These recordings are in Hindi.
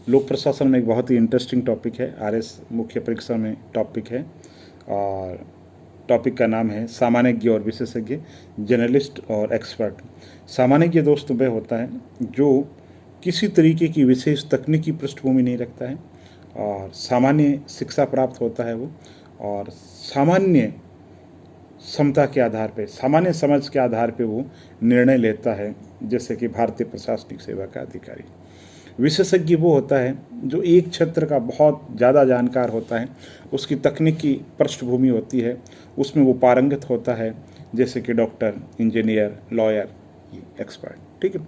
लोक प्रशासन में एक बहुत ही इंटरेस्टिंग टॉपिक है, आरएस मुख्य परीक्षा में टॉपिक है और टॉपिक का नाम है सामान्यज्ञ और विशेषज्ञ, जर्नलिस्ट और एक्सपर्ट। सामान्यज्ञ दोस्तों वह होता है जो किसी तरीके की विशेष तकनीकी पृष्ठभूमि नहीं रखता है और सामान्य शिक्षा प्राप्त होता है वो, और सामान्य क्षमता के आधार पे, सामान्य समझ के आधार पे वो निर्णय लेता है, जैसे कि भारतीय प्रशासनिक सेवा का अधिकारी। विशेषज्ञ वो होता है जो एक क्षेत्र का बहुत ज़्यादा जानकार होता है, उसकी तकनीकी पृष्ठभूमि होती है, उसमें वो पारंगत होता है, जैसे कि डॉक्टर, इंजीनियर, लॉयर, एक्सपर्ट। ठीक है,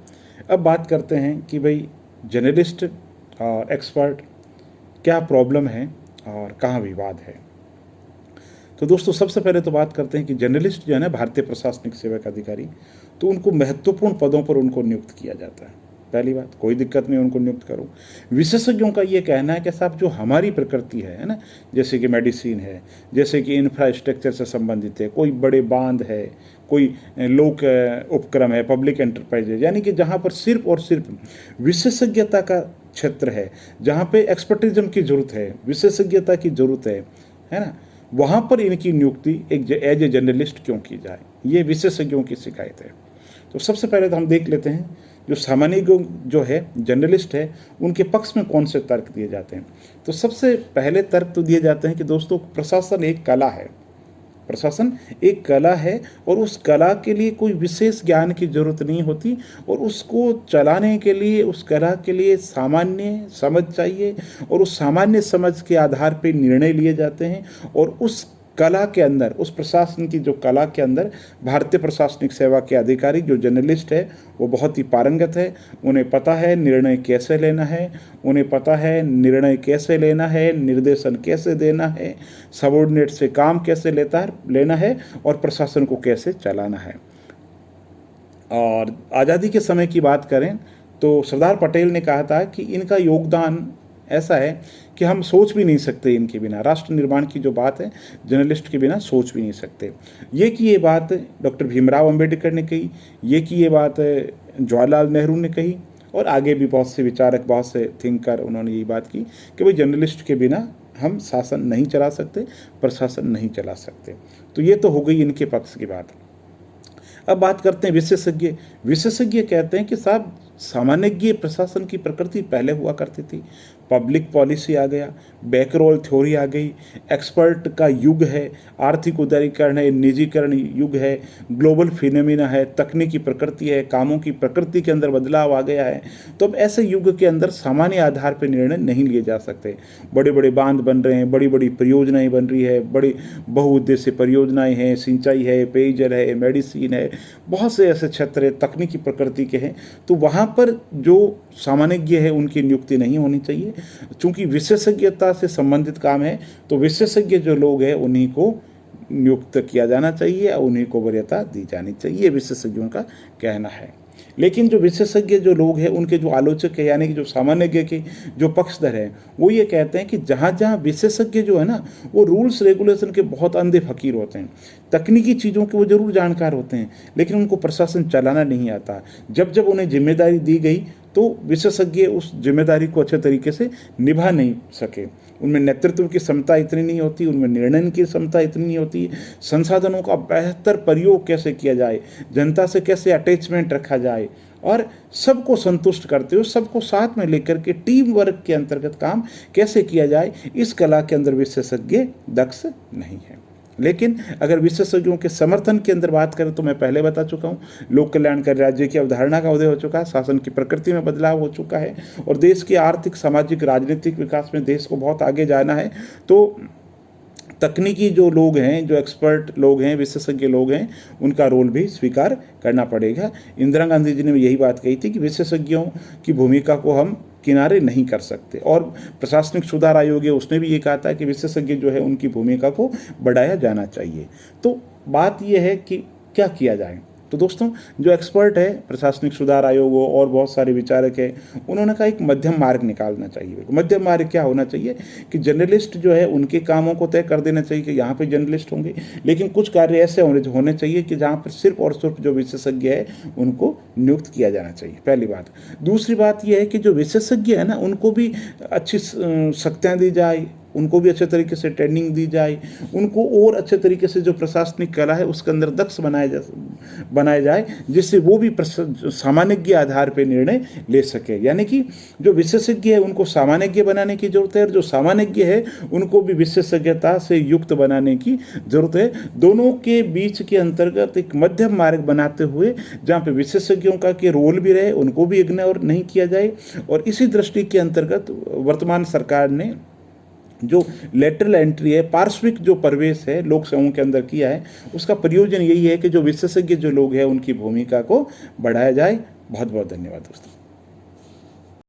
अब बात करते हैं कि भाई जर्नलिस्ट और एक्सपर्ट क्या प्रॉब्लम है और कहाँ विवाद है। तो दोस्तों सबसे पहले तो बात करते हैं कि जर्नलिस्ट जो है ना भारतीय प्रशासनिक सेवा का अधिकारी, तो उनको महत्वपूर्ण पदों पर उनको नियुक्त किया जाता है। पहली बात, कोई दिक्कत नहीं उनको नियुक्त करो। विशेषज्ञों का ये कहना है कि साहब जो हमारी प्रकृति है ना, जैसे कि मेडिसिन है, जैसे कि इंफ्रास्ट्रक्चर से संबंधित है, कोई बड़े बांध है, कोई लोक उपक्रम है, पब्लिक एंटरप्राइज है, यानी कि जहाँ पर सिर्फ और सिर्फ विशेषज्ञता का क्षेत्र है, जहाँ पे एक्सपर्टिज्म की जरूरत है, विशेषज्ञता की जरूरत है ना, वहाँ पर इनकी नियुक्ति एक एज ए जर्नलिस्ट क्यों की जाए, ये विशेषज्ञों की शिकायत है। तो सबसे पहले तो हम देख लेते हैं जो सामान्य जो है जर्नलिस्ट है, उनके पक्ष में कौन से तर्क दिए जाते हैं। तो सबसे पहले तर्क तो दिए जाते हैं कि दोस्तों प्रशासन एक कला है, प्रशासन एक कला है और उस कला के लिए कोई विशेष ज्ञान की जरूरत नहीं होती, और उसको चलाने के लिए, उस कला के लिए सामान्य समझ चाहिए, और उस सामान्य समझ के आधार पर निर्णय लिए जाते हैं। और उस कला के अंदर, उस प्रशासन की जो कला के अंदर भारतीय प्रशासनिक सेवा के अधिकारी जो जर्नलिस्ट है वो बहुत ही पारंगत है। उन्हें पता है निर्णय कैसे लेना है, उन्हें पता है निर्णय कैसे लेना है, निर्देशन कैसे देना है, सबऑर्डिनेट से काम कैसे लेना है और प्रशासन को कैसे चलाना है। और आज़ादी के समय की बात करें तो सरदार पटेल ने कहा था कि इनका योगदान ऐसा है कि हम सोच भी नहीं सकते इनके बिना। राष्ट्र निर्माण की जो बात है जर्नलिस्ट के बिना सोच भी नहीं सकते। ये बात डॉक्टर भीमराव अंबेडकर ने कही, ये बात जवाहरलाल नेहरू ने कही, और आगे भी बहुत से विचारक, बहुत से थिंकर उन्होंने यही बात की कि भाई जर्नलिस्ट के बिना हम शासन नहीं चला सकते, प्रशासन नहीं चला सकते। तो ये तो हो गई इनके पक्ष की बात। अब बात करते हैं विशेषज्ञ। विशेषज्ञ कहते हैं कि साहब सामान्यज्ञ प्रशासन की प्रकृति पहले हुआ करती थी, पब्लिक पॉलिसी आ गया, बैकरोल थ्योरी आ गई, एक्सपर्ट का युग है, आर्थिक उदारीकरण है, निजीकरण युग है, ग्लोबल फिनोमिना है, तकनीकी प्रकृति है, कामों की प्रकृति के अंदर बदलाव आ गया है। तो अब ऐसे युग के अंदर सामान्य आधार पर निर्णय नहीं लिए जा सकते। बड़े बड़े बांध बन रहे हैं, बड़ी बड़ी परियोजनाएं बन रही है, बड़ी बहुउद्देशीय परियोजनाएं हैं, सिंचाई है, पेयजल है, मेडिसिन है, बहुत से ऐसे क्षेत्र तकनीकी प्रकृति के हैं। तो वहाँ पर जो सामान्यज्ञ है उनकी नियुक्ति नहीं होनी चाहिए। चूंकि विशेषज्ञता से संबंधित काम है तो विशेषज्ञ जो लोग हैं उन्हीं को नियुक्त किया जाना चाहिए, उन्हीं को वरीयता दी जानी चाहिए, विशेषज्ञों का कहना है। लेकिन जो विशेषज्ञ जो लोग हैं उनके जो आलोचक है, यानी कि जो सामान्यज्ञ के जो पक्षधर हैं, वो ये कहते हैं कि जहाँ जहाँ विशेषज्ञ जो है ना वो रूल्स रेगुलेशन के बहुत अंधे फकीर होते हैं, तकनीकी चीज़ों के वो जरूर जानकार होते हैं, लेकिन उनको प्रशासन चलाना नहीं आता। जब जब उन्हें जिम्मेदारी दी गई तो विशेषज्ञ उस जिम्मेदारी को अच्छे तरीके से निभा नहीं सके। उनमें नेतृत्व की क्षमता इतनी नहीं होती, उनमें निर्णय की क्षमता इतनी नहीं होती, संसाधनों का बेहतर प्रयोग कैसे किया जाए, जनता से कैसे अटैचमेंट रखा जाए, और सबको संतुष्ट करते हुए सबको साथ में लेकर के टीम वर्क के अंतर्गत काम कैसे किया जाए, इस कला के अंदर विशेषज्ञ दक्ष नहीं है। लेकिन अगर विशेषज्ञों के समर्थन के अंदर बात करें तो मैं पहले बता चुका हूँ, लोक कल्याणकारी राज्य की अवधारणा का उदय हो चुका है, शासन की प्रकृति में बदलाव हो चुका है, और देश के आर्थिक, सामाजिक, राजनीतिक विकास में देश को बहुत आगे जाना है। तो तकनीकी जो लोग हैं, जो एक्सपर्ट लोग हैं, विशेषज्ञ लोग हैं, उनका रोल भी स्वीकार करना पड़ेगा। इंदिरा गांधी जी ने यही बात कही थी कि विशेषज्ञों की भूमिका को हम किनारे नहीं कर सकते, और प्रशासनिक सुधार आयोग है उसने भी ये कहा था कि विशेषज्ञ जो है उनकी भूमिका को बढ़ाया जाना चाहिए। तो बात यह है कि क्या किया जाए। तो दोस्तों, जो एक्सपर्ट है, प्रशासनिक सुधार आयोग हो और बहुत सारे विचारक है, उन्होंने कहा एक मध्यम मार्ग निकालना चाहिए। मध्यम मार्ग क्या होना चाहिए कि जर्नलिस्ट जो है उनके कामों को तय कर देना चाहिए कि यहाँ पे जर्नलिस्ट होंगे, लेकिन कुछ कार्य ऐसे होने चाहिए कि जहाँ पर सिर्फ और सिर्फ जो विशेषज्ञ है उनको नियुक्त किया जाना चाहिए, पहली बात। दूसरी बात यह है कि जो विशेषज्ञ है ना, उनको भी अच्छी शक्तियाँ दी जाए, उनको भी अच्छे तरीके से ट्रेनिंग दी जाए, उनको और अच्छे तरीके से जो प्रशासनिक कला है उसके अंदर दक्ष बनाया जाए, जिससे वो भी सामान्यज्ञ आधार पर निर्णय ले सके। यानी कि जो विशेषज्ञ है उनको सामान्यज्ञ बनाने की जरूरत है, और जो सामान्यज्ञ है उनको भी विशेषज्ञता से युक्त बनाने की जरूरत है। दोनों के बीच के अंतर्गत एक मध्यम मार्ग बनाते हुए, जहाँ पे विशेषज्ञों का के रोल भी रहे, उनको भी इग्नोर नहीं किया जाए। और इसी दृष्टि के अंतर्गत वर्तमान सरकार ने जो लेटरल एंट्री है, पार्श्विक जो प्रवेश है लोक सेवाओं के अंदर किया है, उसका प्रयोजन यही है कि जो विशेषज्ञ जो लोग हैं उनकी भूमिका को बढ़ाया जाए। बहुत बहुत धन्यवाद दोस्तों।